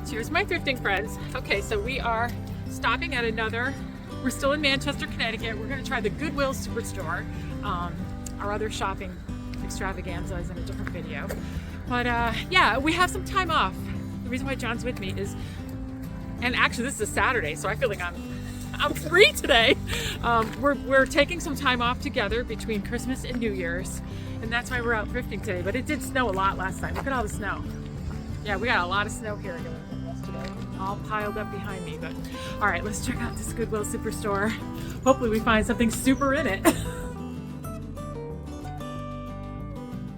Cheers, my thrifting friends. Okay, so we are stopping at we're still in Manchester, Connecticut. We're going to try the Goodwill Superstore. Our other shopping extravaganza is in a different video. But yeah, we have some time off. The reason why John's with me is, and actually this is a Saturday, so I feel like I'm free today. We're taking some time off together between Christmas and New Year's, and that's why we're out thrifting today. But it did snow a lot last night. Look at all the snow. Yeah, we got a lot of snow here yesterday, all piled up behind me. But all right, let's check out this Goodwill Superstore. Hopefully we find something super in it.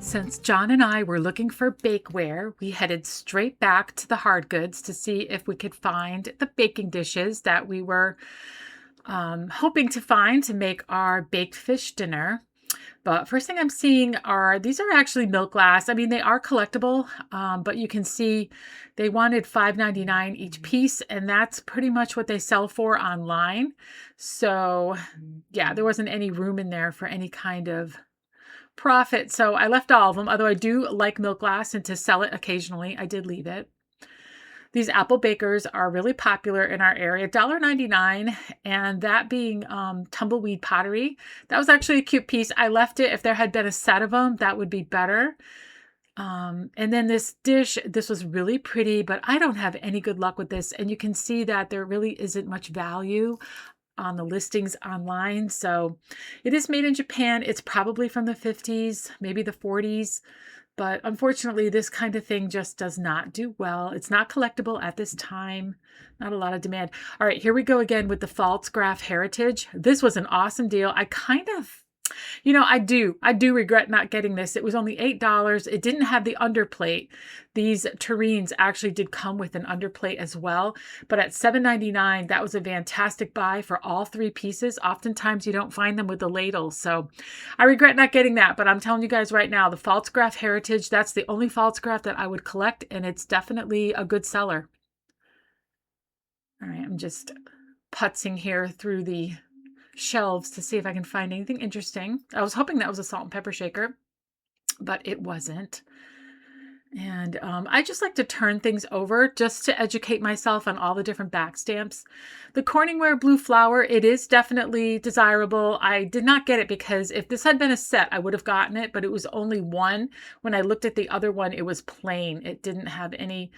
Since John and I were looking for bakeware, we headed straight back to the hard goods to see if we could find the baking dishes that we were hoping to find to make our baked fish dinner. But first thing I'm seeing these are actually milk glass. I mean, they are collectible, but you can see they wanted $5.99 each piece, and that's pretty much what they sell for online. So yeah, there wasn't any room in there for any kind of profit. So I left all of them, although I do like milk glass, and to sell it occasionally, I did leave it. These apple bakers are really popular in our area, $1.99, and that being tumbleweed pottery. That was actually a cute piece. I left it. If there had been a set of them, that would be better. And then this dish, this was really pretty, but I don't have any good luck with this. And you can see that there really isn't much value on the listings online. So it is made in Japan. It's probably from the 50s, maybe the 40s. But unfortunately, this kind of thing just does not do well. It's not collectible at this time. Not a lot of demand. All right, here we go again with the false graph heritage. This was an awesome deal. I kind of, I do regret not getting this. It was only $8. It didn't have the underplate. These tureens actually did come with an underplate as well. But at $7.99, that was a fantastic buy for all three pieces. Oftentimes you don't find them with the ladle. So I regret not getting that. But I'm telling you guys right now, the false graph heritage, that's the only false graph that I would collect. And it's definitely a good seller. All right, I'm just putzing here through the shelves to see if I can find anything interesting. I was hoping that was a salt and pepper shaker, but it wasn't. And I just like to turn things over just to educate myself on all the different back stamps. The Corningware Blue Flower, it is definitely desirable. I did not get it because if this had been a set, I would have gotten it, but it was only one. When I looked at the other one, it was plain. It didn't have any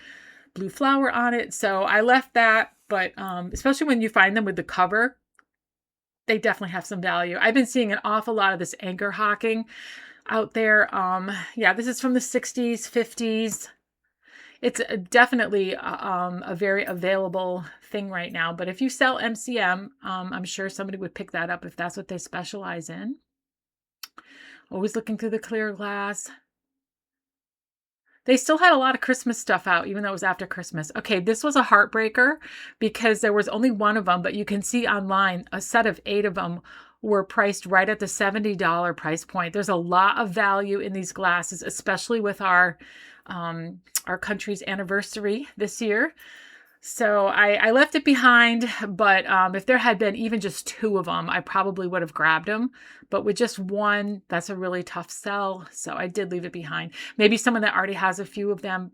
blue flower on it. So I left that, but especially when you find them with the cover, they definitely have some value. I've been seeing an awful lot of this anchor hawking out there. Yeah, this is from the 60s, 50s. It's definitely a very available thing right now. But if you sell MCM, I'm sure somebody would pick that up if that's what they specialize in. Always looking through the clear glass. They still had a lot of Christmas stuff out, even though it was after Christmas. Okay, this was a heartbreaker because there was only one of them, but you can see online a set of 8 of them were priced right at the $70 price point. There's a lot of value in these glasses, especially with our country's anniversary this year. So I left it behind, but if there had been even just 2 of them, I probably would have grabbed them. But with just one, that's a really tough sell. So I did leave it behind. Maybe someone that already has a few of them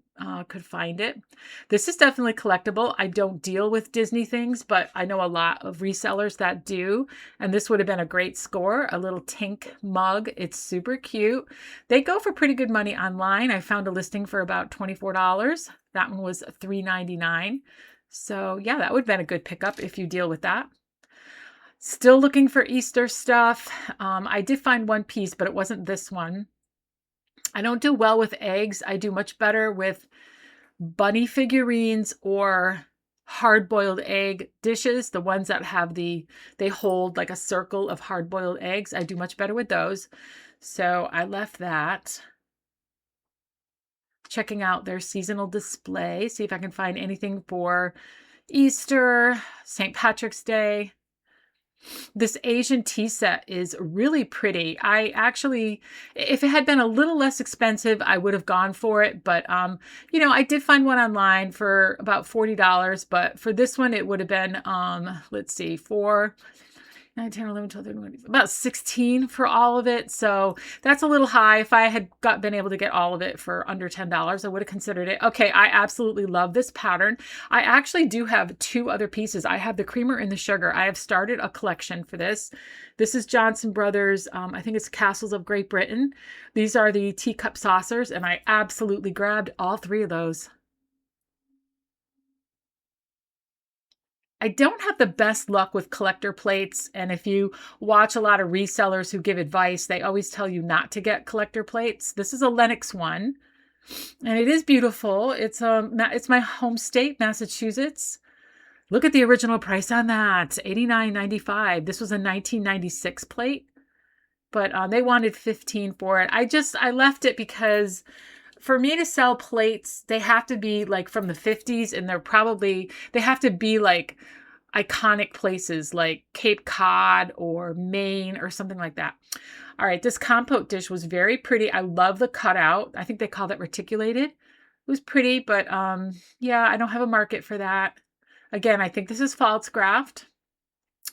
could find it. This is definitely collectible. I don't deal with Disney things, but I know a lot of resellers that do. And this would have been a great score, a little Tink mug. It's super cute. They go for pretty good money online. I found a listing for about $24. That one was $3.99. So yeah, that would have been a good pickup if you deal with that. Still looking for Easter stuff. I did find one piece, but it wasn't this one. I don't do well with eggs. I do much better with bunny figurines or hard-boiled egg dishes. The ones that have they hold like a circle of hard-boiled eggs. I do much better with those. So I left that. Checking out their seasonal display. See if I can find anything for Easter, St. Patrick's Day. This Asian tea set is really pretty. I actually, if it had been a little less expensive, I would have gone for it. But, I did find one online for about $40. But for this one, it would have been, let's see, 9, 10, 11, 12, 13, about 16 for all of it. So that's a little high. If I had been able to get all of it for under $10, I would have considered it. Okay, I absolutely love this pattern. I actually do have 2 other pieces. I have the creamer and the sugar. I have started a collection for this. This is Johnson Brothers. I think it's Castles of Great Britain. These are the teacup saucers, and I absolutely grabbed all 3 of those. I don't have the best luck with collector plates, and if you watch a lot of resellers who give advice, they always tell you not to get collector plates. This is a Lenox one, and it is beautiful. It's my home state, Massachusetts. Look at the original price on that, $89.95. This was a 1996 plate, but they wanted $15 for it. I left it because for me to sell plates, they have to be like from the 50s, and they have to be like iconic places like Cape Cod or Maine or something like that. All right, this compote dish was very pretty. I love the cutout. I think they call that reticulated. It was pretty, but yeah, I don't have a market for that. Again, I think this is false graft.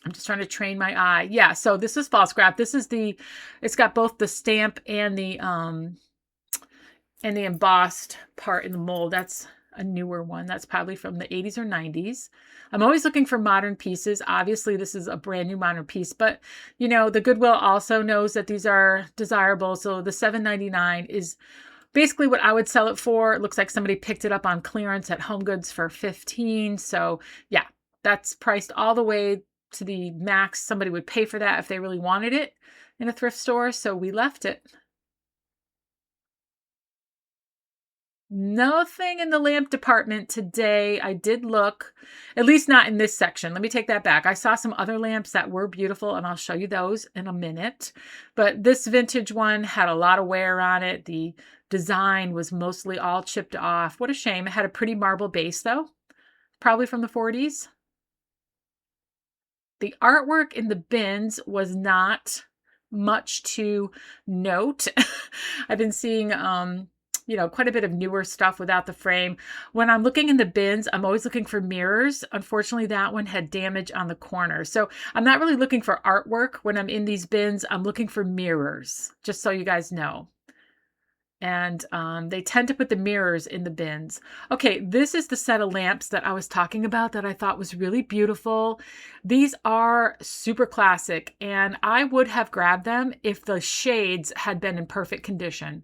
I'm just trying to train my eye. Yeah, so this is false graft. It's got both the stamp and the embossed part in the mold. That's a newer one. That's probably from the 80s or 90s. I'm always looking for modern pieces. Obviously, this is a brand new modern piece, but you know, the Goodwill also knows that these are desirable. So the $7.99 is basically what I would sell it for. It looks like somebody picked it up on clearance at Home Goods for $15. So yeah, that's priced all the way to the max somebody would pay for that if they really wanted it in a thrift store. So we left it. Nothing in the lamp department today. I did look, at least not in this section. Let me take that back. I saw some other lamps that were beautiful, and I'll show you those in a minute. But this vintage one had a lot of wear on it. The design was mostly all chipped off. What a shame. It had a pretty marble base, though. Probably from the 40s. The artwork in the bins was not much to note. I've been seeing quite a bit of newer stuff without the frame. When I'm looking in the bins, I'm always looking for mirrors. Unfortunately, that one had damage on the corner. So I'm not really looking for artwork when I'm in these bins. I'm looking for mirrors, just so you guys know. And they tend to put the mirrors in the bins. Okay, this is the set of lamps that I was talking about that I thought was really beautiful. These are super classic, and I would have grabbed them if the shades had been in perfect condition.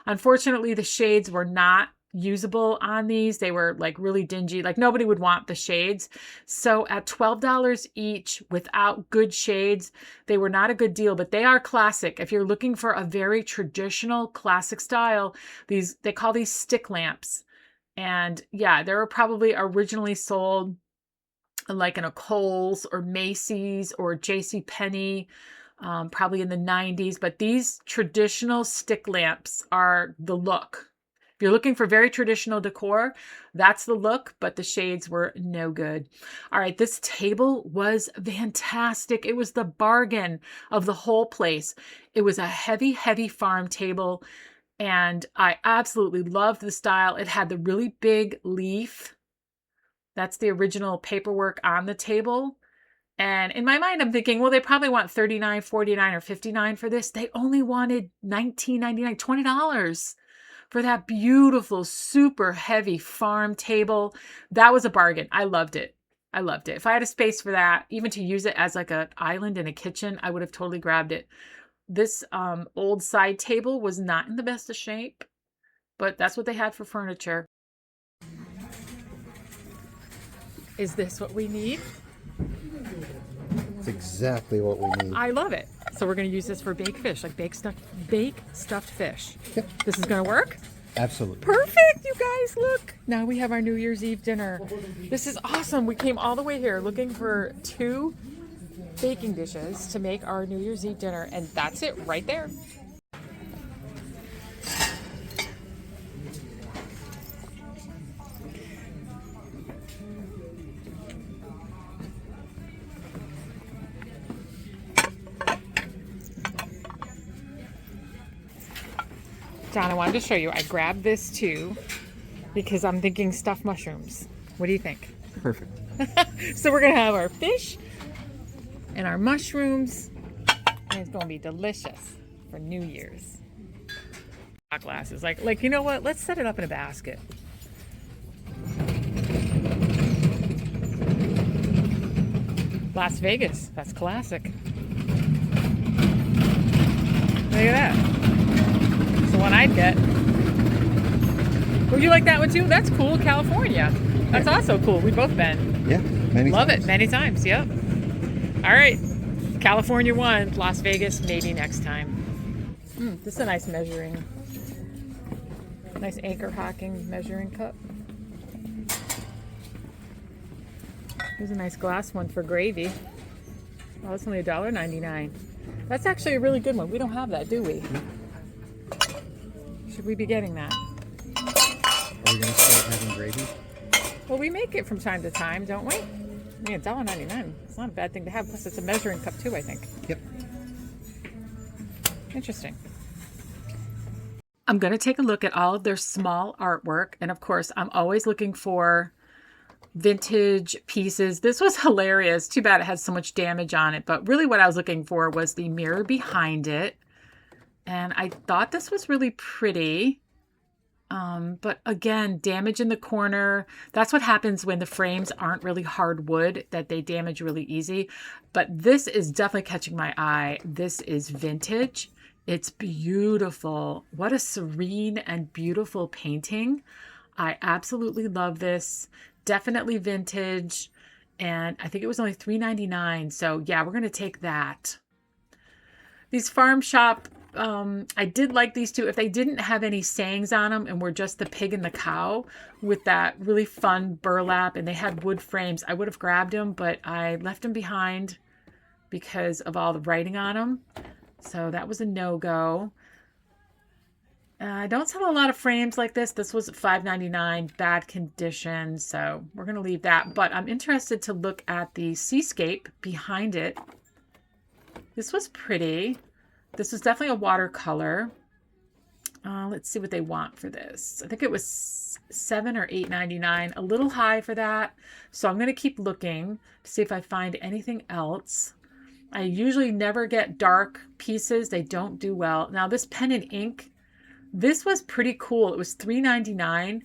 Unfortunately, the shades were not usable on these. They were like really dingy. Like nobody would want the shades. So at $12 each without good shades, they were not a good deal, but they are classic. If you're looking for a very traditional classic style, they call these stick lamps. And yeah, they were probably originally sold like in a Kohl's or Macy's or JCPenney, probably in the 90s. But these traditional stick lamps are the look. If you're looking for very traditional decor, that's the look, but the shades were no good. All right, this table was fantastic. It was the bargain of the whole place. It was a heavy, heavy farm table, and I absolutely loved the style. It had the really big leaf. That's the original paperwork on the table. And in my mind, I'm thinking, well, they probably want $39, $49, or $59 for this. They only wanted $19.99, $20 for that beautiful, super heavy farm table. That was a bargain. I loved it. I loved it. If I had a space for that, even to use it as like an island in a kitchen, I would have totally grabbed it. This old side table was not in the best of shape, but that's what they had for furniture. Is this what we need? It's exactly what we need. I love it. So we're going to use this for baked fish, like baked stuffed fish. Yep. This is going to work? Absolutely. Perfect, you guys, look. Now we have our New Year's Eve dinner. This is awesome. We came all the way here looking for 2 baking dishes to make our New Year's Eve dinner, and that's it right there. John, I wanted to show you. I grabbed this too because I'm thinking stuffed mushrooms. What do you think? Perfect. So we're going to have our fish and our mushrooms. And it's going to be delicious for New Year's. Glasses. Like, you know what? Let's set it up in a basket. Las Vegas. That's classic. Look at that. It's the one I'd get. Would you like that one too? That's cool. California. That's also cool. We've both been. Yeah, many Love times. it. Many times. Yep. All right. California one. Las Vegas maybe next time. This is a nice measuring. Nice anchor hocking measuring cup. Here's a nice glass one for gravy. Oh, it's only $1.99. That's actually a really good one. We don't have that, do we? Should we be getting that? Are we going to start having gravy? Well, we make it from time to time, don't we? I mean, $1.99. It's not a bad thing to have. Plus, it's a measuring cup too, I think. Yep. Interesting. I'm going to take a look at all of their small artwork. And of course, I'm always looking for vintage pieces. This was hilarious. Too bad it had so much damage on it. But really what I was looking for was the mirror behind it. And I thought this was really pretty. But again, damage in the corner. That's what happens when the frames aren't really hard wood, that they damage really easy. But this is definitely catching my eye. This is vintage. It's beautiful. What a serene and beautiful painting. I absolutely love this. Definitely vintage. And I think it was only $3.99. So yeah, we're going to take that. These farm shop, I did like these two. If they didn't have any sayings on them and were just the pig and the cow with that really fun burlap and they had wood frames, I would have grabbed them, but I left them behind because of all the writing on them. So that was a no-go. I don't sell a lot of frames like this. This was $5.99, bad condition. So we're going to leave that. But I'm interested to look at the seascape behind it. This was pretty. This was definitely a watercolor. Let's see what they want for this. I think it was $7 or $8.99, a little high for that. So I'm going to keep looking to see if I find anything else. I usually never get dark pieces. They don't do well. Now this pen and ink, this was pretty cool. It was $3.99.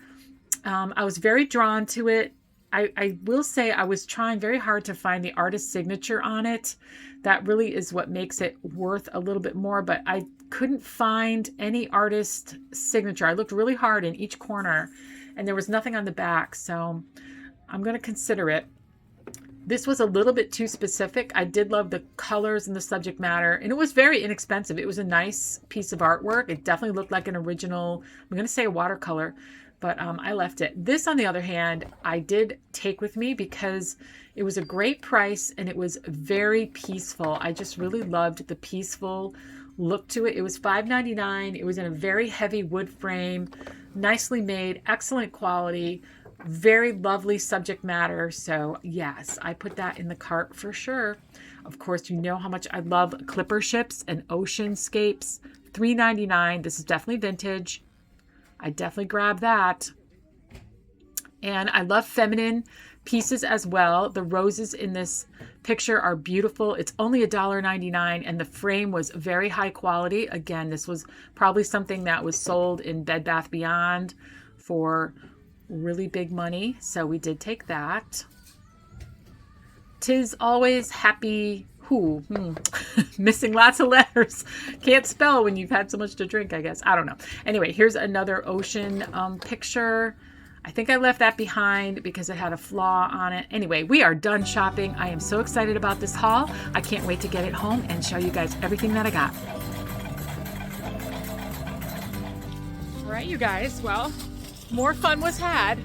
I was very drawn to it. I will say I was trying very hard to find the artist's signature on it. That really is what makes it worth a little bit more, but I couldn't find any artist signature. I looked really hard in each corner and there was nothing on the back. So I'm going to consider it. This was a little bit too specific. I did love the colors and the subject matter, and it was very inexpensive. It was a nice piece of artwork. It definitely looked like an original, I'm going to say a watercolor, but I left it. This, on the other hand, I did take with me because it was a great price and it was very peaceful. I just really loved the peaceful look to it. It was $5.99. It was in a very heavy wood frame, nicely made, excellent quality. Very lovely subject matter. So yes, I put that in the cart for sure. Of course, you know how much I love clipper ships and oceanscapes. $3.99. This is definitely vintage. I definitely grab that. And I love feminine pieces as well. The roses in this picture are beautiful. It's only $1.99 and the frame was very high quality. Again, this was probably something that was sold in Bed Bath Beyond for really big money, so we did take that. 'Tis always happy who missing lots of letters. Can't spell when you've had so much to drink, I guess. I don't know. Anyway, here's another ocean picture. I think I left that behind because it had a flaw on it. Anyway, we are done shopping. I am so excited about this haul. I can't wait to get it home and show you guys everything that I got. All right, you guys, well, more fun was had.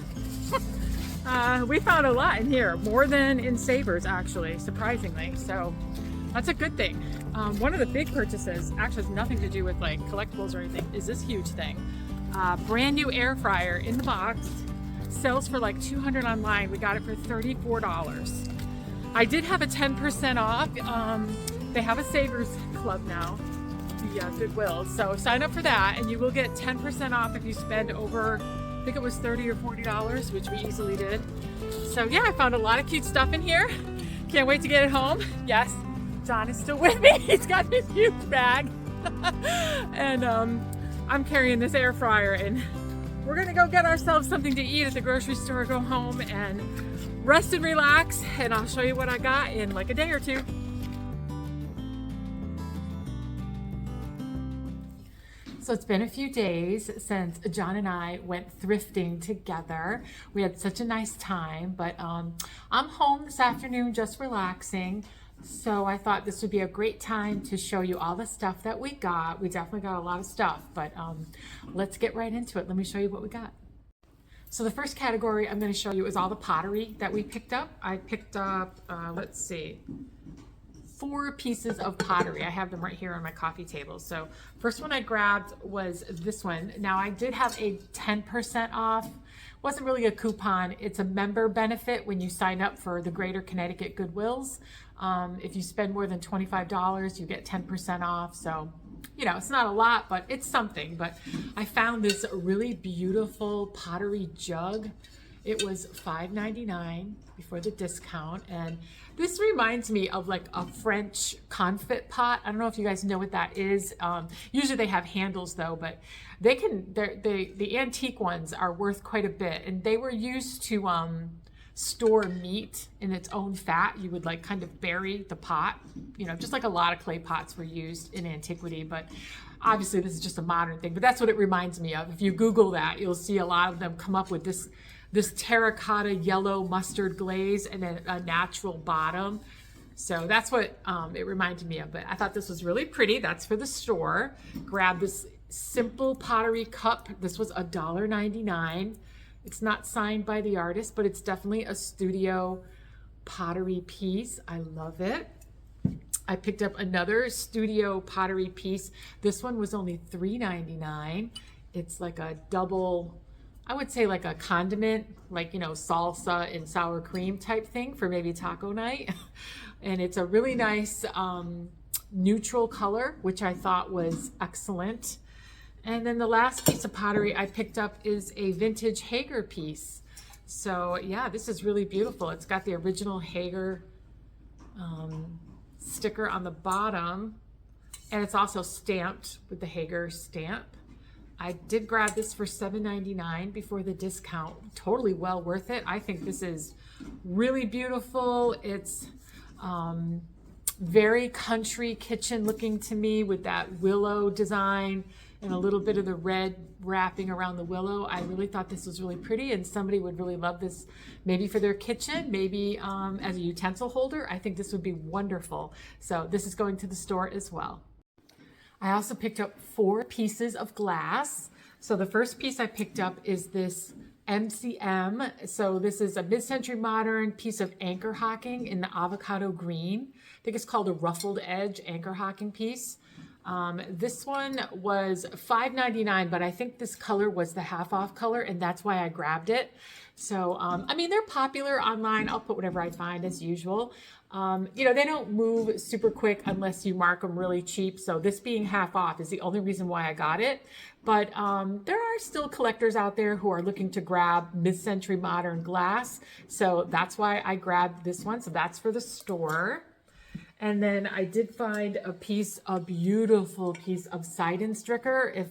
We found a lot in here, more than in Savers actually, surprisingly. So that's a good thing. One of the big purchases actually has nothing to do with like collectibles or anything, is this huge thing. Brand new air fryer in the box, sells for like $200 online. We got it for $34. I did have a 10% off. They have a Savers Club now. Yeah, Goodwill. So sign up for that and you will get 10% off if you spend over, I think it was $30 or $40, which we easily did. So yeah, I found a lot of cute stuff in here. Can't wait to get it home. Yes, John is still with me. He's got this huge bag. And I'm carrying this air fryer, and we're gonna go get ourselves something to eat at the grocery store, go home and rest and relax, and I'll show you what I got in like a day or two. So it's been a few days since John and I went thrifting together. We had such a nice time, but I'm home this afternoon just relaxing. So I thought this would be a great time to show you all the stuff that we got. We definitely got a lot of stuff, but let's get right into it. Let me show you what we got. So the first category I'm going to show you is all the pottery that we picked up. I picked up, let's see, 4 pieces of pottery. I have them right here on my coffee table. So first one I grabbed was this one. Now I did have a 10% off. Wasn't really a coupon. It's a member benefit when you sign up for the Greater Connecticut Goodwills. If you spend more than $25, you get 10% off. So, you know, it's not a lot, but it's something. But I found this really beautiful pottery jug. It was $5.99 before the discount, and this reminds me of like a French confit pot. I don't know if you guys know what that is. Usually they have handles though, but the antique ones are worth quite a bit, and they were used to store meat in its own fat. You would like kind of bury the pot, you know, just like a lot of clay pots were used in antiquity, but obviously this is just a modern thing, but that's what it reminds me of. If you Google that, you'll see a lot of them come up with this terracotta yellow mustard glaze and then a natural bottom. So that's what it reminded me of, but I thought this was really pretty. That's for the store. Grab this simple pottery cup. This was $1.99. It's not signed by the artist, but it's definitely a studio pottery piece. I love it. I picked up another studio pottery piece. This one was only $3.99. It's like a double, I would say like a condiment, like, you know, salsa and sour cream type thing for maybe taco night. And it's a really nice neutral color, which I thought was excellent. And then the last piece of pottery I picked up is a vintage Hager piece. So yeah, this is really beautiful. It's got the original Hager sticker on the bottom, and it's also stamped with the Hager stamp. I did grab this for $7.99 before the discount. Totally well worth it. I think this is really beautiful. It's very country kitchen looking to me with that willow design and a little bit of the red wrapping around the willow. I really thought this was really pretty, and somebody would really love this maybe for their kitchen, maybe as a utensil holder. I think this would be wonderful. So this is going to the store as well. I also picked up 4 pieces of glass. So the first piece I picked up is this MCM. So this is a mid-century modern piece of anchor hocking in the avocado green. I think it's called a ruffled edge anchor hocking piece. This one was $5.99, but I think this color was the half off color, and that's why I grabbed it. So, I mean, they're popular online. I'll put whatever I find as usual. You know, they don't move super quick unless you mark them really cheap. So this being half off is the only reason why I got it. But there are still collectors out there who are looking to grab mid-century modern glass. So that's why I grabbed this one. So that's for the store. And then I did find a beautiful piece of siding stricker. If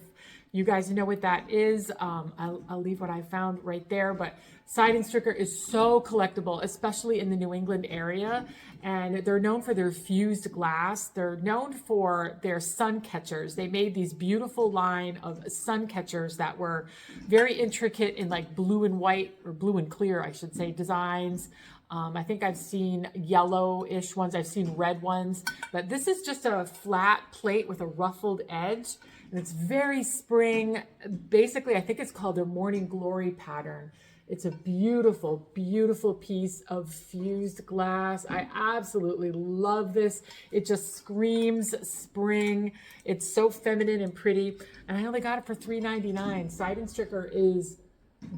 you guys know what that is, I'll leave what I found right there. But siding stricker is so collectible, especially in the New England area. And they're known for their fused glass. They're known for their sun catchers. They made these beautiful line of sun catchers that were very intricate in like blue and white, or blue and clear, I should say, designs. I think I've seen yellowish ones. I've seen red ones, but this is just a flat plate with a ruffled edge, and it's very spring. Basically, I think it's called a morning glory pattern. It's a beautiful, beautiful piece of fused glass. I absolutely love this. It just screams spring. It's so feminine and pretty, and I only got it for $3.99. Siding stricker is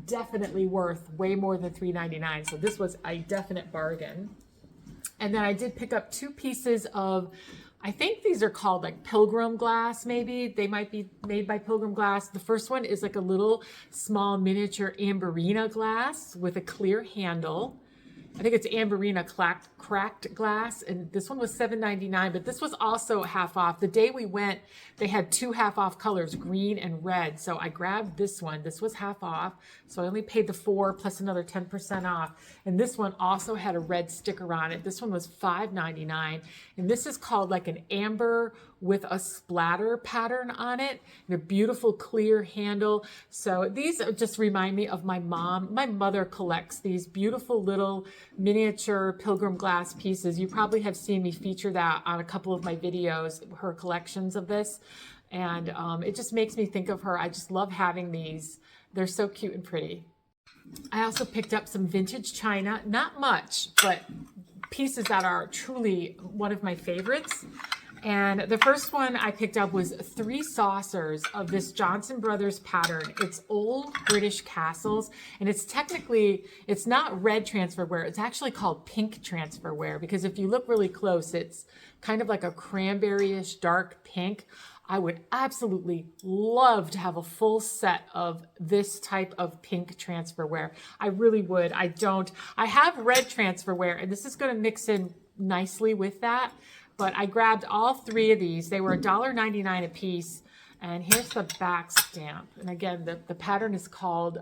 definitely worth way more than $3.99. So this was a definite bargain. And then I did pick up 2 pieces of, I think these are called like Pilgrim glass, maybe. They might be made by Pilgrim glass. The first one is like a little small miniature Amberina glass with a clear handle. I think it's Amberina cracked glass, and this one was $7.99, but this was also half off. The day we went, they had 2 half off colors, green and red. So I grabbed this one. This was half off, so I only paid the 4 plus another 10% off. And this one also had a red sticker on it. This one was $5.99, and this is called like an amber with a splatter pattern on it, and a beautiful clear handle. So these just remind me of my mom. My mother collects these beautiful little miniature pilgrim glass pieces. You probably have seen me feature that on a couple of my videos, her collections of this. And it just makes me think of her. I just love having these. They're so cute and pretty. I also picked up some vintage china, not much, but pieces that are truly one of my favorites. And the first one I picked up was 3 saucers of this Johnson Brothers pattern. It's old British castles, and it's technically, it's not red transferware. It's actually called pink transferware, because if you look really close, it's kind of like a cranberry-ish dark pink. I would absolutely love to have a full set of this type of pink transferware. I really would. I don't. I have red transferware, and this is going to mix in nicely with that. But I grabbed all 3 of these. They were $1.99 a piece. And here's the back stamp. And again, the pattern is called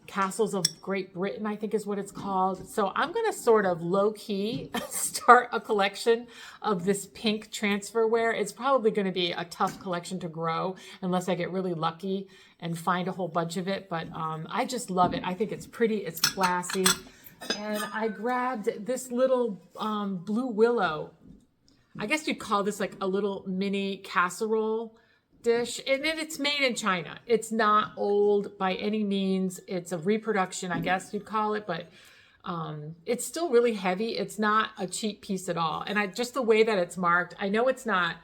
Castles of Great Britain, I think is what it's called. So I'm going to sort of low-key start a collection of this pink transferware. It's probably going to be a tough collection to grow unless I get really lucky and find a whole bunch of it. But I just love it. I think it's pretty. It's classy. And I grabbed this little blue willow. I guess you'd call this like a little mini casserole dish. And then it's made in China. It's not old by any means. It's a reproduction, I guess you'd call it. But it's still really heavy. It's not a cheap piece at all. And just the way that it's marked, I know it's not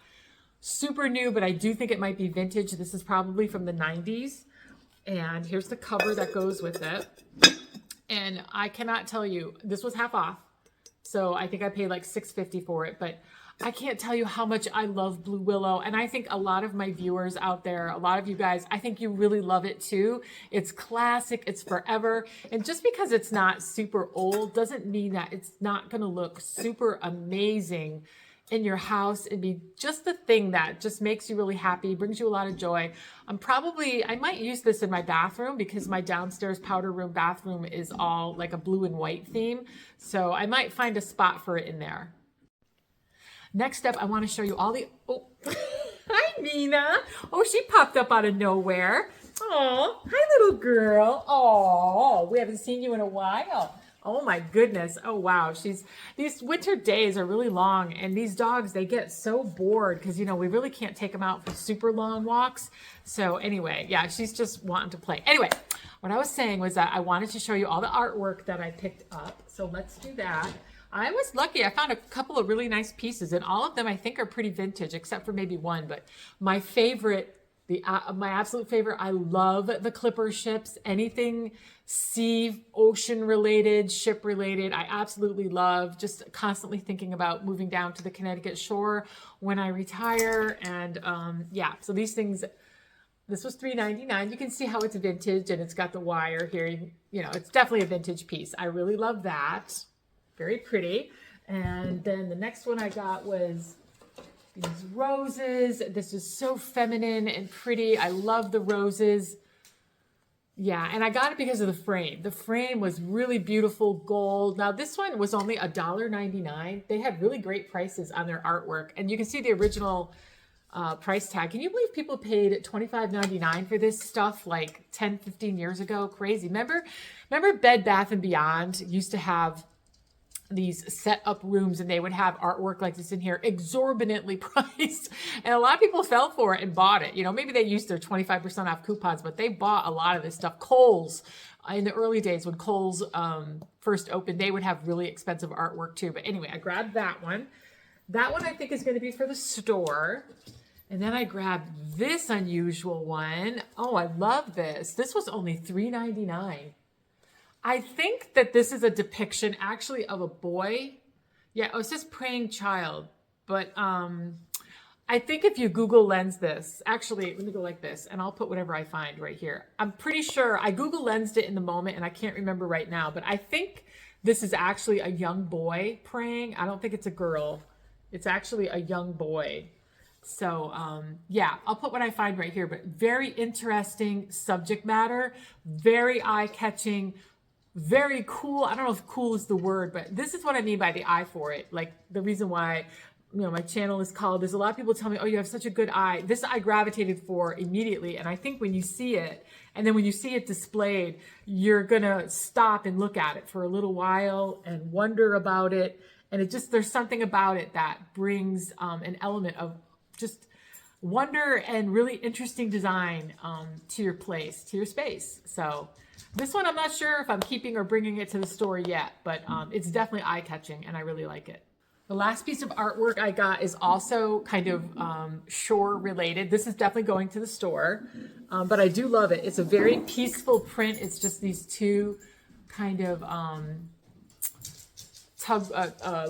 super new, but I do think it might be vintage. This is probably from the 90s. And here's the cover that goes with it. And I cannot tell you, this was half off. So I think I paid like $6.50 for it, but I can't tell you how much I love Blue Willow. And I think a lot of my viewers out there, a lot of you guys, I think you really love it too. It's classic, it's forever. And just because it's not super old doesn't mean that it's not gonna look super amazing in your house. It'd be just the thing that just makes you really happy, brings you a lot of joy. I might use this in my bathroom because my downstairs powder room bathroom is all like a blue and white theme. So I might find a spot for it in there. Next up, I want to show you all the, oh, hi Nina. Oh, she popped up out of nowhere. Oh, hi little girl. Oh, we haven't seen you in a while. Oh my goodness. Oh wow. These winter days are really long, and these dogs, they get so bored because, you know, we really can't take them out for super long walks. So anyway, yeah, she's just wanting to play. Anyway, what I was saying was that I wanted to show you all the artwork that I picked up. So let's do that. I was lucky. I found a couple of really nice pieces, and all of them I think are pretty vintage, except for maybe one. But my favorite, my absolute favorite, I love the Clipper ships. Anything sea, ocean related, ship related, I absolutely love. Just constantly thinking about moving down to the Connecticut shore when I retire. And yeah, so these things, this was $3.99. You can see how it's vintage, and it's got the wire here. You know, it's definitely a vintage piece. I really love that. Very pretty. And then the next one I got was these roses. This is so feminine and pretty. I love the roses. Yeah, and I got it because of the frame. The frame was really beautiful gold. Now this one was only $1.99. They had really great prices on their artwork, and you can see the original price tag. Can you believe people paid $25.99 for this stuff like 10, 15 years ago? Crazy. Remember Bed Bath & Beyond used to have these set up rooms, and they would have artwork like this in here, exorbitantly priced. And a lot of people fell for it and bought it. You know, maybe they used their 25% off coupons, but they bought a lot of this stuff. Kohl's, in the early days when Kohl's first opened, they would have really expensive artwork too. But anyway, I grabbed that one. That one I think is going to be for the store. And then I grabbed this unusual one. Oh, I love this. This was only $3.99. I think that this is a depiction actually of a boy. Yeah, it says praying child, but I think if you Google Lens this, actually, let me go like this and I'll put whatever I find right here. I'm pretty sure I Google Lensed it in the moment and I can't remember right now, but I think this is actually a young boy praying. I don't think it's a girl. It's actually a young boy. So yeah, I'll put what I find right here, but very interesting subject matter, very eye-catching, very cool. I don't know if cool is the word, but this is what I mean by the eye for it. Like the reason why, you know, my channel is called, there's a lot of people tell me, oh, you have such a good eye. This I gravitated for immediately. And I think when you see it, and then when you see it displayed, you're gonna stop and look at it for a little while and wonder about it. And it just, there's something about it that brings an element of just wonder and really interesting design to your place, to your space. So this one, I'm not sure if I'm keeping or bringing it to the store yet, but it's definitely eye-catching and I really like it. The last piece of artwork I got is also kind of shore related. This is definitely going to the store, but I do love it. It's a very peaceful print. It's just these two kind of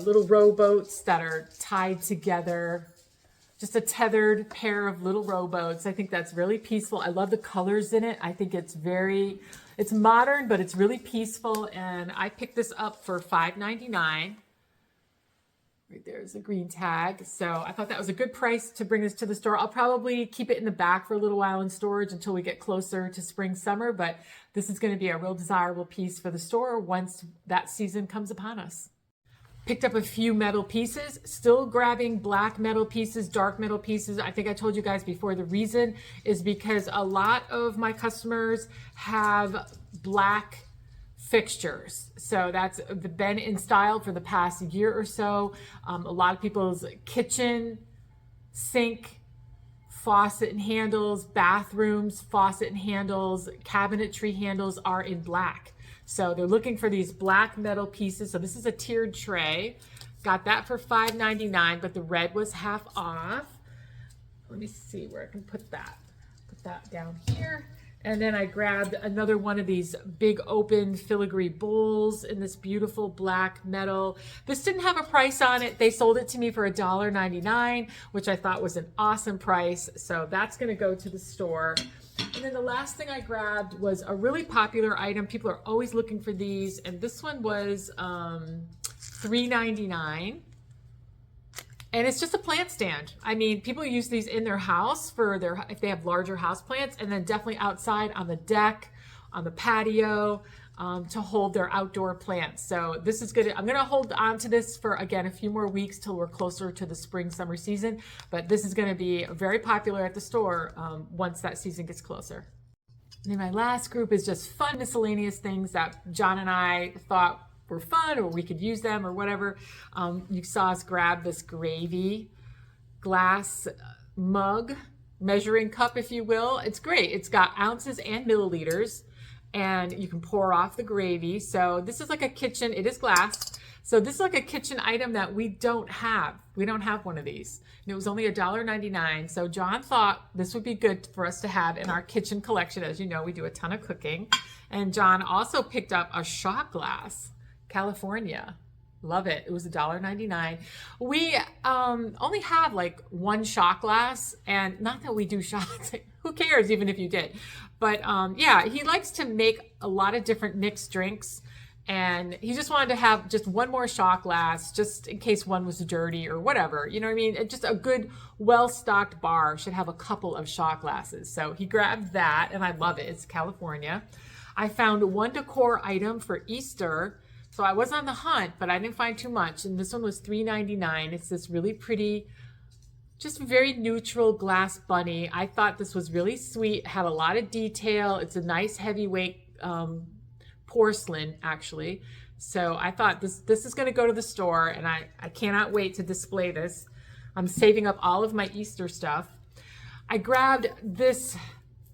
little rowboats that are tied together. Just a tethered pair of little rowboats. I think that's really peaceful. I love the colors in it. I think it's modern, but it's really peaceful. And I picked this up for $5.99. Right there's a green tag. So I thought that was a good price to bring this to the store. I'll probably keep it in the back for a little while in storage until we get closer to spring, summer. But this is going to be a real desirable piece for the store once that season comes upon us. Picked up a few metal pieces, still grabbing black metal pieces, dark metal pieces. I think I told you guys before, the reason is because a lot of my customers have black fixtures. So that's been in style for the past year or so. A lot of people's kitchen, sink, faucet and handles, bathrooms, faucet and handles, cabinetry handles are in black. So they're looking for these black metal pieces. So this is a tiered tray. Got that for $5.99, but the red was half off. Let me see where I can put that. Put that down here. And then I grabbed another one of these big open filigree bowls in this beautiful black metal. This didn't have a price on it. They sold it to me for $1.99, which I thought was an awesome price. So that's gonna go to the store. And then the last thing I grabbed was a really popular item. People are always looking for these. And this one was $3.99. And it's just a plant stand. I mean, people use these in their house for if they have larger house plants, and then definitely outside on the deck, on the patio, to hold their outdoor plants. So this is good. I'm gonna hold on to this for, again, a few more weeks till we're closer to the spring, summer season. But this is gonna be very popular at the store once that season gets closer. And then my last group is just fun miscellaneous things that John and I thought were fun, or we could use them or whatever. You saw us grab this gravy glass mug, measuring cup, if you will. It's great. It's got ounces and milliliters, and you can pour off the gravy. So this is like a kitchen, it is glass. So this is like a kitchen item that we don't have. We don't have one of these. And it was only $1.99. So John thought this would be good for us to have in our kitchen collection. As you know, we do a ton of cooking. And John also picked up a shot glass. California. Love it. It was $1.99. We only have like one shot glass, and not that we do shots. Who cares even if you did? But yeah, he likes to make a lot of different mixed drinks, and he just wanted to have just one more shot glass just in case one was dirty or whatever. You know what I mean? Just a good, well-stocked bar should have a couple of shot glasses. So he grabbed that, and I love it. It's California. I found one decor item for Easter. So I was on the hunt, but I didn't find too much. And this one was $3.99. It's this really pretty, just very neutral glass bunny. I thought this was really sweet, had a lot of detail. It's a nice heavyweight porcelain, actually. So I thought this is going to go to the store, and I cannot wait to display this. I'm saving up all of my Easter stuff. I grabbed this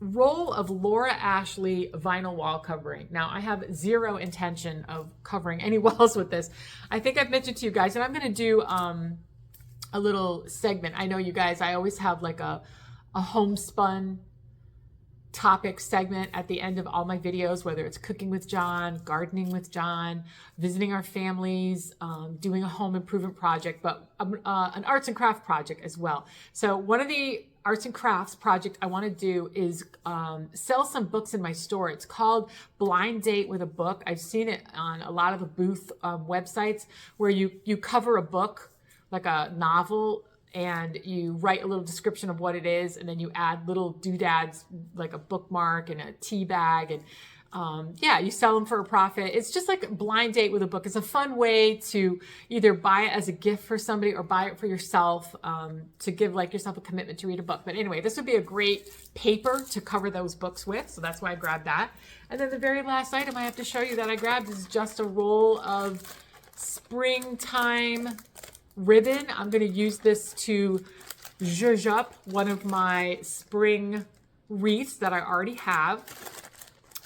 roll of Laura Ashley vinyl wall covering. Now, I have zero intention of covering any walls with this. I think I've mentioned to you guys, and I'm going to do a little segment. I know you guys, I always have like a homespun topic segment at the end of all my videos, whether it's cooking with John, gardening with John, visiting our families, doing a home improvement project, but an arts and craft project as well. So one of the arts and crafts project I want to do is sell some books in my store. It's called Blind Date with a Book. I've seen it on a lot of the booth websites where you cover a book, like a novel, and you write a little description of what it is, and then you add little doodads like a bookmark and a tea bag, and yeah, you sell them for a profit. It's just like a blind date with a book. It's a fun way to either buy it as a gift for somebody or buy it for yourself, to give like yourself a commitment to read a book. But anyway, this would be a great paper to cover those books with, so that's why I grabbed that. And then the very last item I have to show you that I grabbed is just a roll of springtime ribbon. I'm going to use this to zhuzh up one of my spring wreaths that I already have.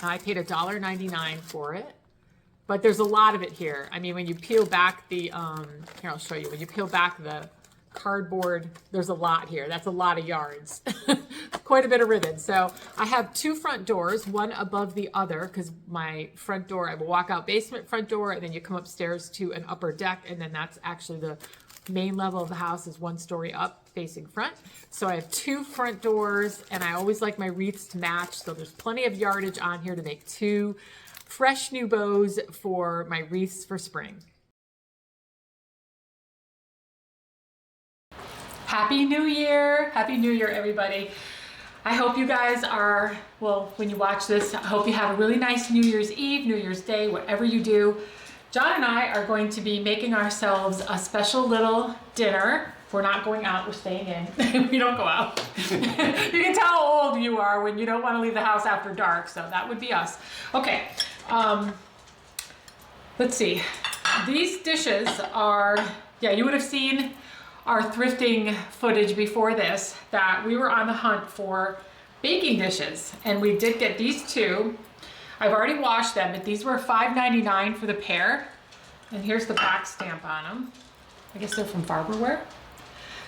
I paid $1.99 for it, but there's a lot of it here. I mean, when you peel back the, here, I'll show you. When you peel back the cardboard, there's a lot here. That's a lot of yards. Quite a bit of ribbon. So I have two front doors, one above the other, because my front door, I have a walkout basement front door, and then you come upstairs to an upper deck, and then that's actually the main level of the house is one story up facing front. So I have two front doors, and I always like my wreaths to match. So there's plenty of yardage on here to make two fresh new bows for my wreaths for spring. Happy New Year! Happy New Year, everybody. I hope you guys are, well, when you watch this, I hope you have a really nice New Year's Eve, New Year's Day, whatever you do. John and I are going to be making ourselves a special little dinner. We're not going out, we're staying in. We don't go out. You can tell how old you are when you don't want to leave the house after dark, so that would be us. Okay, let's see. These dishes are, yeah, you would have seen our thrifting footage before this, that we were on the hunt for baking dishes, and we did get these two. I've already washed them, but these were $5.99 for the pair, and here's the back stamp on them. I guess they're from Farberware.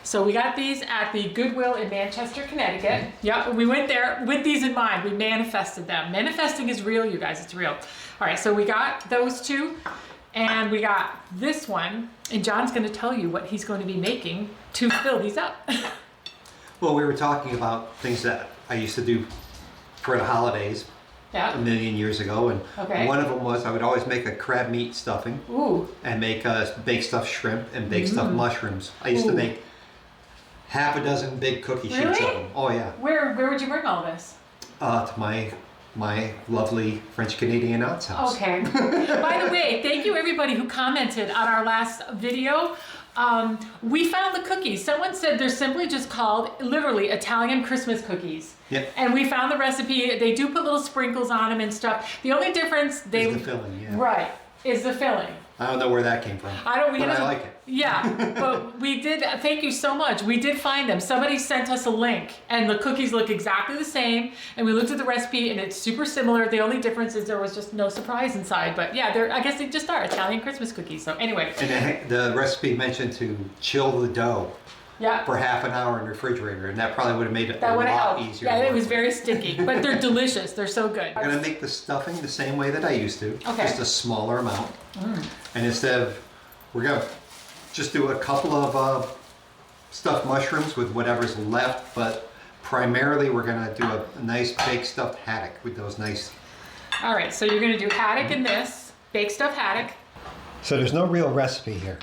So we got these at the Goodwill in Manchester, Connecticut. Yep, we went there with these in mind. We manifested them. Manifesting is real, you guys, it's real. All right, so we got those two. And we got this one, and John's going to tell you what he's going to be making to fill these up. Well, we were talking about things that I used to do for the holidays a million years ago, and one of them was I would always make a crab meat stuffing. Ooh. And make baked stuffed shrimp and baked stuffed mushrooms. I used to make half a dozen big cookie sheets of them. Oh yeah. Where would you bring all this? To my lovely French-Canadian aunt's house. Okay. By the way, thank you everybody who commented on our last video. We found the cookies. Someone said they're simply just called, literally, Italian Christmas cookies. Yep. And we found the recipe. They do put little sprinkles on them and stuff. The only difference, is the filling, yeah. Right, is the filling. I don't know where that came from. I like it. Yeah, but we did, thank you so much. We did find them. Somebody sent us a link, and the cookies look exactly the same, and we looked at the recipe, and it's super similar. The only difference is there was just no surprise inside, but yeah, I guess they just are Italian Christmas cookies, so anyway. And the recipe mentioned to chill the dough for half an hour in the refrigerator, and that probably would have made it a lot easier. Yeah, it was very sticky, but they're delicious. They're so good. I'm going to make the stuffing the same way that I used to, just a smaller amount. And instead of, we're going to just do a couple of stuffed mushrooms with whatever's left, but primarily we're going to do a nice baked stuffed haddock with those nice. All right, so you're going to do haddock in this, baked stuffed haddock. So there's no real recipe here.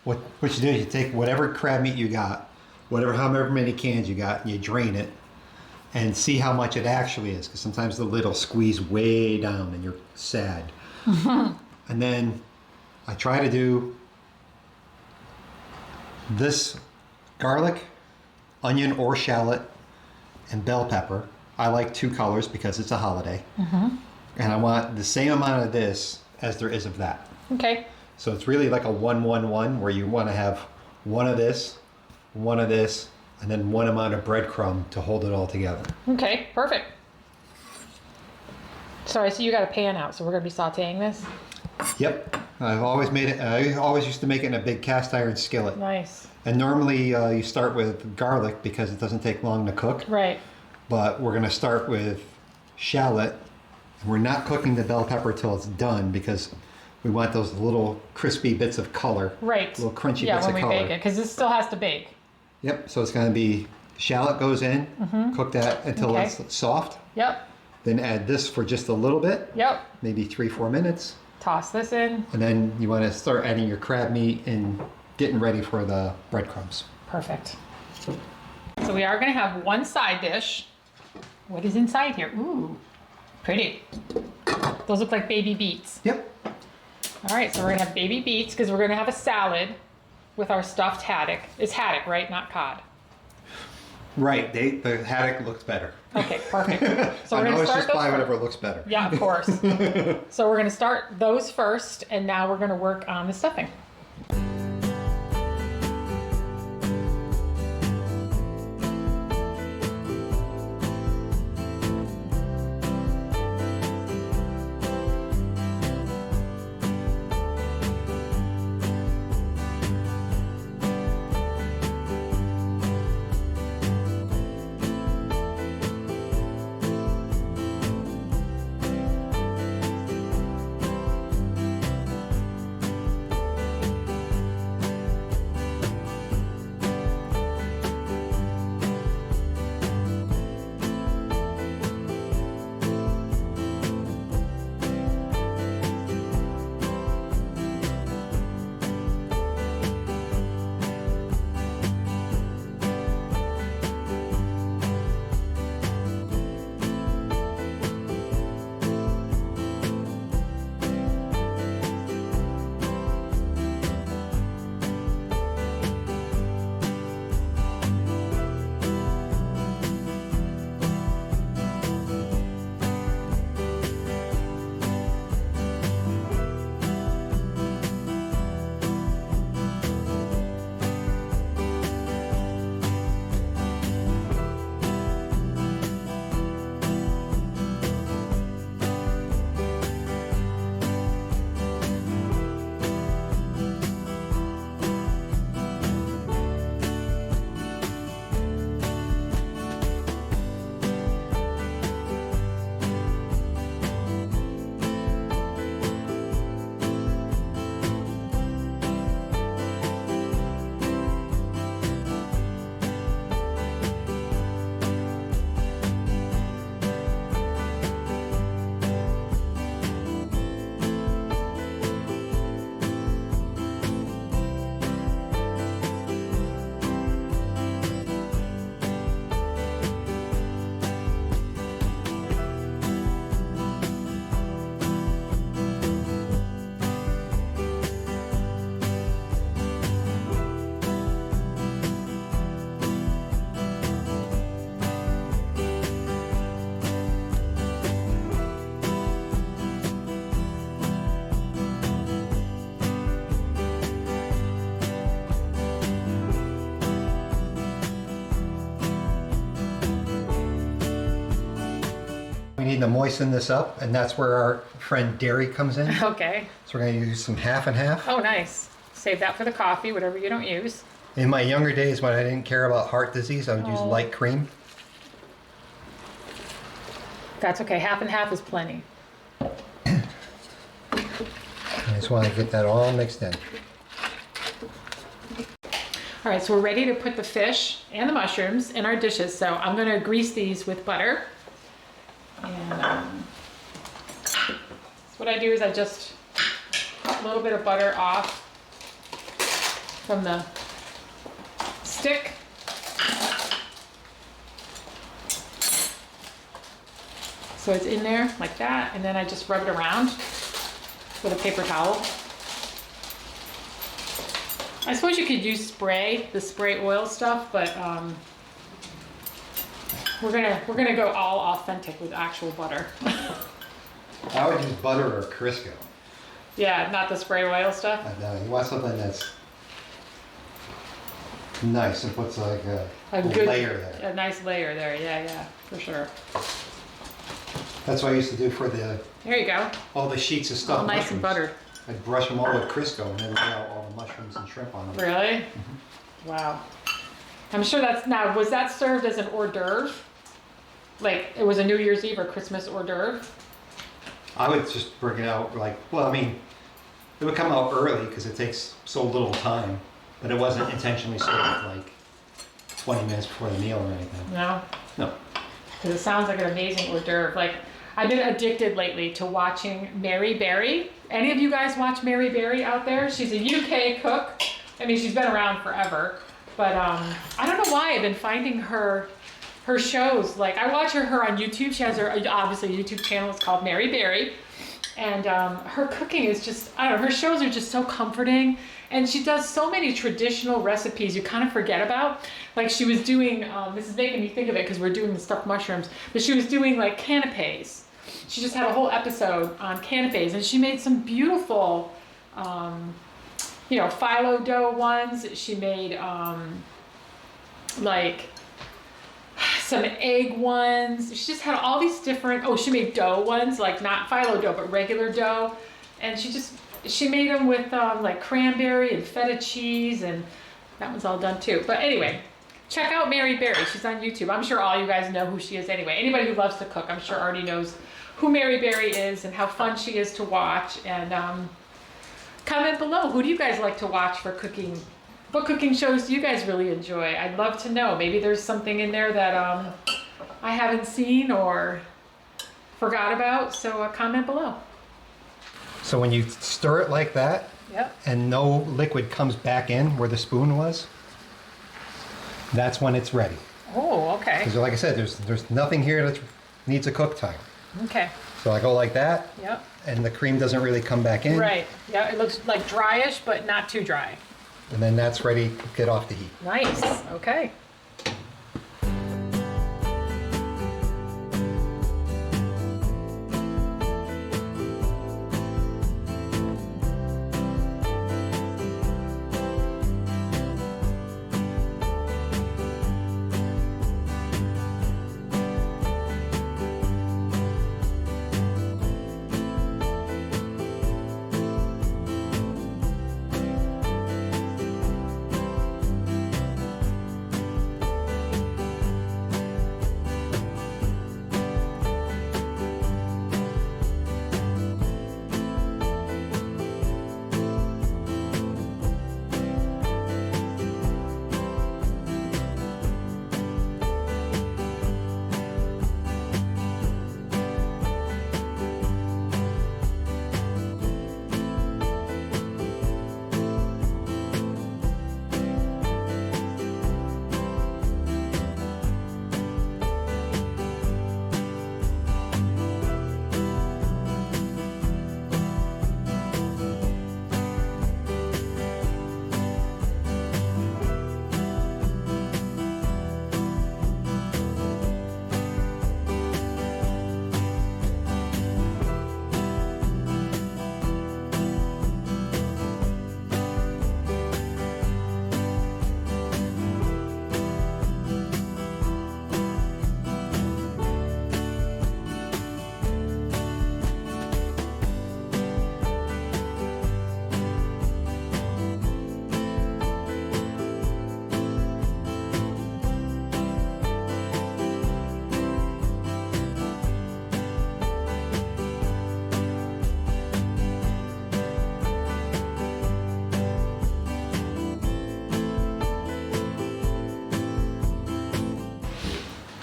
What you do is you take whatever crab meat you got, however many cans you got, and you drain it and see how much it actually is, because sometimes the lid will squeeze way down and you're sad. And then I try to do this garlic, onion or shallot, and bell pepper. I like 2 colors because it's a holiday. And I want the same amount of this as there is of that. Okay. So it's really like a 1-1-1 where you want to have one of this, and then one amount of breadcrumb to hold it all together. Okay, perfect. Sorry, so you got a pan out, so we're going to be sauteing this? Yep. I've always made it, I always used to make it in a big cast iron skillet. Nice. And normally you start with garlic because it doesn't take long to cook. Right. But we're going to start with shallot. We're not cooking the bell pepper till it's done because we want those little crispy bits of color. Right. Little crunchy yeah, bits of color. Yeah, when we bake it, because this still has to bake. Yep, so it's going to be shallot goes in, cook that until it's soft. Yep. Then add this for just a little bit. Yep. Maybe 3-4 minutes. Toss this in. And then you want to start adding your crab meat and getting ready for the breadcrumbs. Perfect. So we are going to have one side dish. What is inside here? Ooh, pretty. Those look like baby beets. Yep. All right, so we're going to have baby beets because we're going to have a salad with our stuffed haddock. It's haddock, right? Not cod. Right. The haddock looks better. Okay, perfect. So we're I going to always start just those buy first. whatever looks better. Yeah, of course. So we're going to start those first, and now we're going to work on the stuffing. We need to moisten this up, and that's where our friend dairy comes in. Okay. So we're going to use some half and half. Oh, nice. Save that for the coffee, whatever you don't use. In my younger days, when I didn't care about heart disease, I would use light cream. That's okay. Half and half is plenty. I just want to get that all mixed in. All right, so we're ready to put the fish and the mushrooms in our dishes. So I'm going to grease these with butter. And so what I do is I just cut a little bit of butter off from the stick. So it's in there like that, and then I just rub it around with a paper towel. I suppose you could use spray, the spray oil stuff, but we're gonna go all authentic with actual butter. I would use butter or Crisco. Yeah, not the spray oil stuff. You want something that's nice and puts like a good layer there. A nice layer there. Yeah, for sure. That's what I used to do for the There you go. all the sheets of stuff. All nice and buttered. I'd brush them all with Crisco and then lay out all the mushrooms and shrimp on them. Really? Wow. I'm sure that's, now, was that served as an hors d'oeuvre? Like it was a New Year's Eve or Christmas hors d'oeuvre? I would just bring it out like, well, I mean, it would come out early because it takes so little time, but it wasn't intentionally served like 20 minutes before the meal or anything. No? No. Because it sounds like an amazing hors d'oeuvre. Like, I've been addicted lately to watching Mary Berry. Any of you guys watch Mary Berry out there? She's a UK cook. I mean, she's been around forever. But I don't know why I've been finding her shows. Like, I watch her on YouTube. She has her, obviously, YouTube channel. It's called Mary Berry. And her cooking is just, I don't know, her shows are just so comforting. And she does so many traditional recipes you kind of forget about. Like she was doing, this is making me think of it because we're doing the stuffed mushrooms, but she was doing like canapes. She just had a whole episode on canapes and she made some beautiful, you know, phyllo dough ones. She made like some egg ones. She just had all these different, oh, she made dough ones, like not phyllo dough, but regular dough. And she made them with like cranberry and feta cheese, and that one's all done too. But anyway, check out Mary Berry. She's on YouTube. I'm sure all you guys know who she is anyway. Anybody who loves to cook, I'm sure already knows who Mary Berry is and how fun she is to watch. And comment below, who do you guys like to watch for cooking? What cooking shows do you guys really enjoy? I'd love to know. Maybe there's something in there that I haven't seen or forgot about, so comment below. So when you stir it like that, Yep. and no liquid comes back in where the spoon was, that's when it's ready. Oh, okay. Because like I said, there's nothing here that needs a cook time. Okay. So I go like that, Yep. and the cream doesn't really come back in. Right. Yeah, it looks like dryish, but not too dry. And then that's ready to get off the heat. Nice. Okay.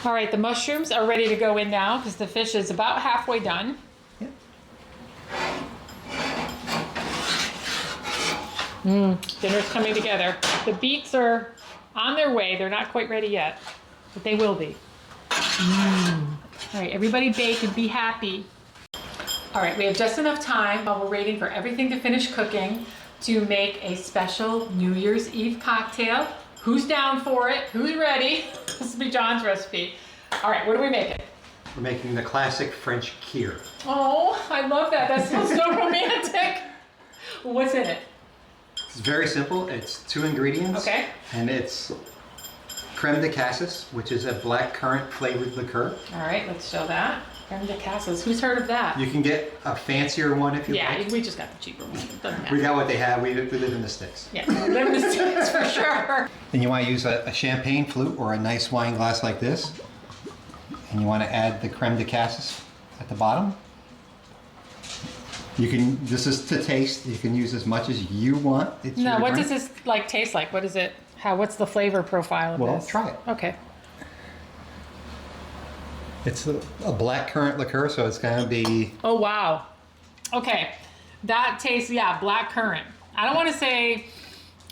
All right, the mushrooms are ready to go in now because the fish is about halfway done. Dinner's coming together. The beets are on their way. They're not quite ready yet, but they will be. All right, everybody bake and be happy. All right, we have just enough time while we're waiting for everything to finish cooking to make a special New Year's Eve cocktail. Who's down for it? Who's ready? This will be John's recipe. All right, what are we making? We're making the classic French kir. Oh, I love that. That sounds so romantic. What's in it? It's very simple. It's 2 ingredients. Okay. And it's creme de cassis, which is a black currant flavored liqueur. All right, let's show that. Creme de cassis. Who's heard of that? You can get a fancier one if you like. Yeah, we just got the cheaper one. It doesn't matter. We got what they have. We live in the sticks. Yeah, we live in the States for sure. Then you want to use a champagne flute or a nice wine glass like this. and you want to add the creme de cassis at the bottom. You can, this is to taste. You can use as much as you want. It's No, your what drink. does this like taste like? What is it? What's the flavor profile of Well, this? try it. Okay. It's a black currant liqueur, so it's going to be... Oh, wow. Okay. That tastes, yeah, black currant. I don't want to say,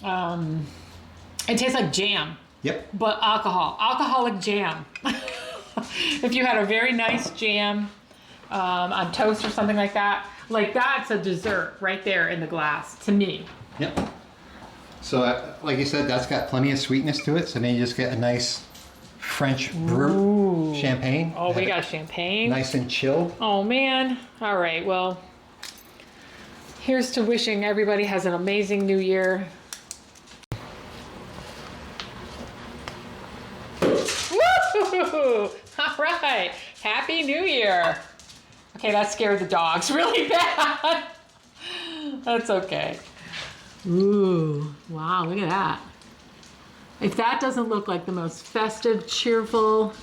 it tastes like jam. Yep. But alcoholic jam. If you had a very nice jam on toast or something like that's a dessert right there in the glass, to me. Yep. So, like you said, that's got plenty of sweetness to it, so then you just get a nice French brut champagne. Oh, we got champagne. Nice and chilled. Oh, man. All right, well, here's to wishing everybody has an amazing new year. Woo! All right. Happy New Year. Okay, that scared the dogs really bad. That's okay. Ooh, wow, look at that. If that doesn't look like the most festive, cheerful,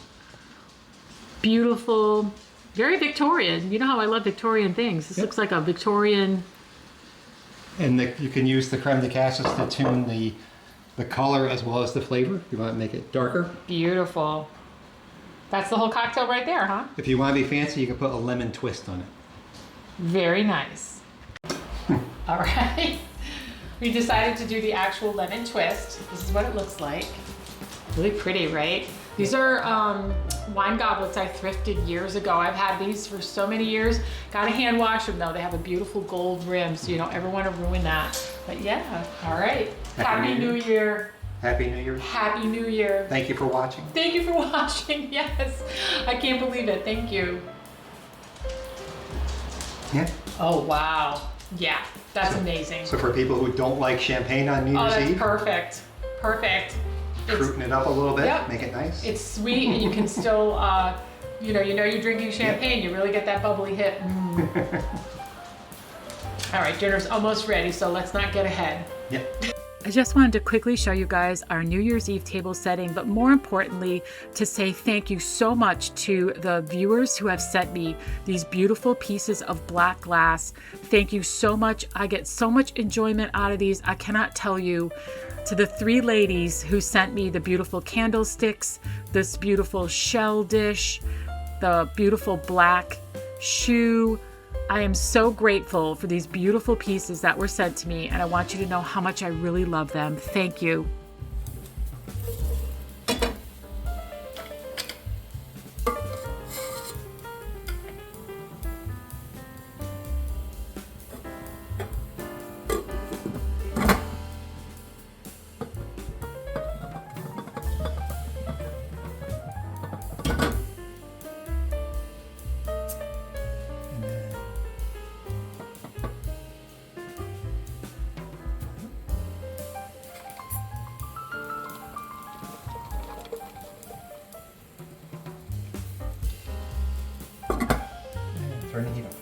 beautiful, very Victorian. You know how I love Victorian things. This looks like a Victorian. And you can use the creme de cassis to tune the color as well as the flavor. You want to make it darker. Beautiful. That's the whole cocktail right there, huh? If you want to be fancy, you can put a lemon twist on it. Very nice. All right. We decided to do the actual lemon twist. This is what it looks like. Really pretty, right? These are wine goblets I thrifted years ago. I've had these for so many years. Gotta hand wash them though. They have a beautiful gold rim, so you don't ever want to ruin that. But yeah, all right. Happy New Year. Happy New Year. Happy New Year. Thank you for watching. Thank you for watching. Yes, I can't believe it. Thank you. Yeah. Oh, wow. Yeah, that's amazing. So for people who don't like champagne on New Year's that's Eve, perfect. Perfect. fruiting it up a little bit, Yep. make it nice. It's sweet and you can still, you know you're drinking champagne. You really get that bubbly hit. Mm. All right, dinner's almost ready, so let's not get ahead. Yep. I just wanted to quickly show you guys our New Year's Eve table setting, but more importantly, to say thank you so much to the viewers who have sent me these beautiful pieces of black glass. Thank you so much. I get so much enjoyment out of these. I cannot tell you. To the 3 ladies who sent me the beautiful candlesticks, this beautiful shell dish, the beautiful black shoe. I am so grateful for these beautiful pieces that were sent to me, and I want you to know how much I really love them. Thank you. Turn the heat on.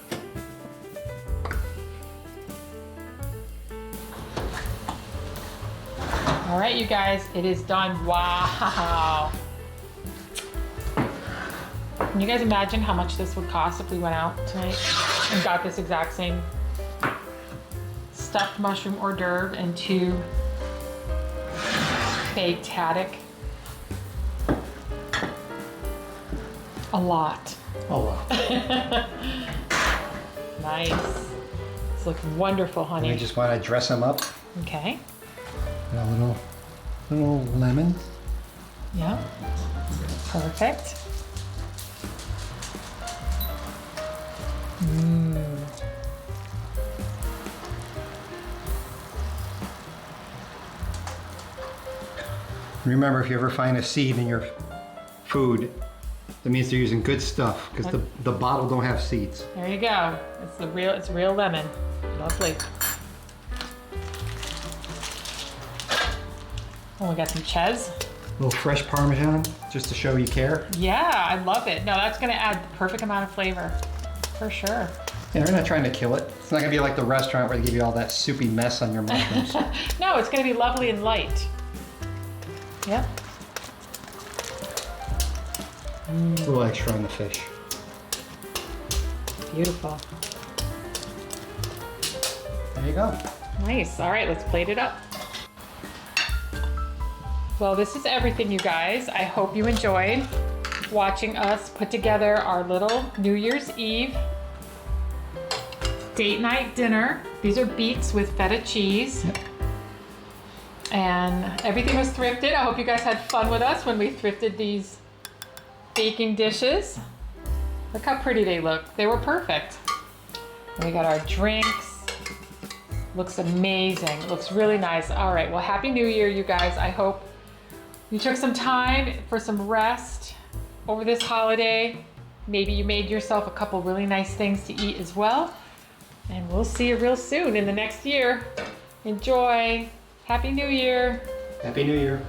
All right, you guys, it is done. Wow. Can you guys imagine how much this would cost if we went out tonight and got this exact same stuffed mushroom hors d'oeuvre and 2 baked haddock? A lot. Oh, wow. Nice. This looks wonderful, honey. We just want to dress them up. Okay. And a little lemon. Yeah. Perfect. Remember, if you ever find a seed in your food, that means they're using good stuff, because the bottle don't have seeds. There you go. It's real lemon. Lovely. Oh, we got some ches. A little fresh Parmesan, just to show you care. Yeah, I love it. No, that's gonna add the perfect amount of flavor. For sure. Yeah, we're not trying to kill it. It's not gonna be like the restaurant where they give you all that soupy mess on your mushrooms. No, it's gonna be lovely and light. Yep. A little extra on the fish. Beautiful. There you go. Nice. All right, let's plate it up. Well, this is everything, you guys. I hope you enjoyed watching us put together our little New Year's Eve date night dinner. These are beets with feta cheese. Yep. And everything was thrifted. I hope you guys had fun with us when we thrifted these baking dishes. Look how pretty they look. They were perfect. And we got our drinks. Looks amazing. Looks really nice. All right, well, Happy New Year, you guys. I hope you took some time for some rest over this holiday. Maybe you made yourself a couple really nice things to eat as well. And we'll see you real soon in the next year. Enjoy. Happy New Year. Happy New Year.